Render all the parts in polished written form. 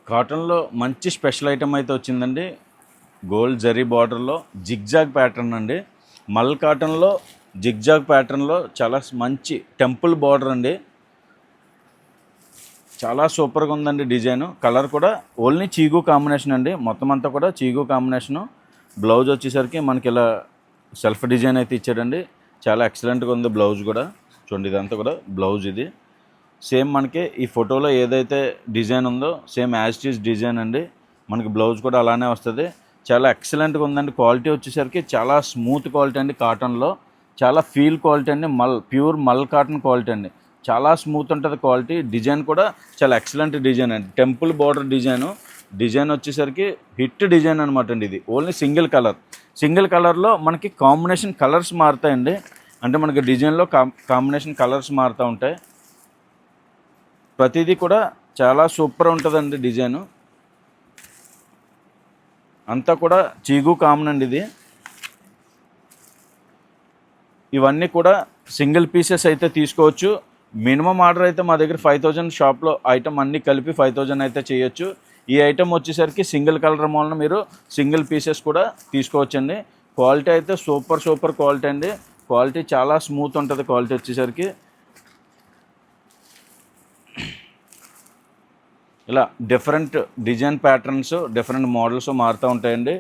కాటన్లో మంచి special item అయితే వచ్చిందండి. గోల్డ్ జరీ బార్డర్లో జిగ్జాగ్ ప్యాటర్న్ అండి. మల్ కాటన్లో జిగ్జాగ్ ప్యాటర్న్లో చాలా మంచి టెంపుల్ బార్డర్ అండి. చాలా సూపర్గా ఉందండి డిజైన్. కలర్ కూడా ఓన్లీ చీగు కాంబినేషన్ అండి. మొత్తం అంతా కూడా చీగు కాంబినేషను. బ్లౌజ్ వచ్చేసరికి మనకి ఇలా సెల్ఫ్ డిజైన్ అయితే ఇచ్చాడండి. చాలా ఎక్సలెంట్గా ఉంది బ్లౌజ్ కూడా. చూడండి, ఇదంతా కూడా బ్లౌజ్. ఇది సేమ్ మనకి ఈ ఫోటోలో ఏదైతే డిజైన్ ఉందో same as it is design అండి. మనకి బ్లౌజ్ కూడా అలానే వస్తుంది. చాలా ఎక్సలెంట్గా ఉందండి. క్వాలిటీ వచ్చేసరికి చాలా స్మూత్ క్వాలిటీ అండి. కాటన్లో చాలా ఫీల్ క్వాలిటీ అండి. ప్యూర్ మల్ కాటన్ క్వాలిటీ అండి. చాలా స్మూత్ ఉంటుంది క్వాలిటీ. డిజైన్ కూడా చాలా ఎక్సలెంట్ డిజైన్ అండి. టెంపుల్ బార్డర్ డిజైన్ వచ్చేసరికి హిట్ డిజైన్ అనమాట అండి. ఇది ఓన్లీ సింగిల్ కలర్లో మనకి కాంబినేషన్ కలర్స్ మారుతాయండి. అంటే మనకి డిజైన్లో కాంబినేషన్ కలర్స్ మారుతూ ఉంటాయి. ప్రతిదీ కూడా చాలా సూపర్ ఉంటుందండి. డిజైను అంతా కూడా చీగు కామన్ అండి. ఇది ఇవన్నీ కూడా సింగిల్ పీసెస్ అయితే తీసుకోవచ్చు. మినిమం ఆర్డర్ అయితే మా దగ్గర 5000 షాప్లో ఐటమ్ అన్నీ కలిపి 5000 అయితే చేయొచ్చు. ఈ ఐటమ్ వచ్చేసరికి సింగిల్ కలర్ మూలన మీరు సింగిల్ పీసెస్ కూడా తీసుకోవచ్చండి. క్వాలిటీ అయితే సూపర్ క్వాలిటీ అండి. క్వాలిటీ చాలా స్మూత్ ఉంటుంది. క్వాలిటీ వచ్చేసరికి ఇలా different design patterns, different models మారుతూ ఉంటాయండి.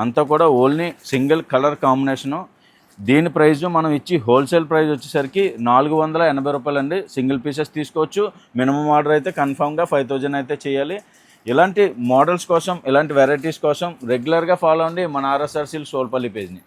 అంతా కూడా ఓన్లీ సింగిల్ కలర్ కాంబినేషను. దీని ప్రైజు మనం ఇచ్చి హోల్సేల్ ప్రైస్ వచ్చేసరికి 480 రూపాయలు అండి. సింగిల్ పీసెస్ తీసుకోవచ్చు. మినిమం ఆర్డర్ అయితే కన్ఫామ్గా 5000 అయితే చేయాలి. ఇలాంటి మోడల్స్ కోసం, ఇలాంటి వెరైటీస్ కోసం రెగ్యులర్గా ఫాలో అవ్వండి మన ఆర్ఎస్ఆర్ సిల్క్స్ సోల్పల్లి పేజ్ని.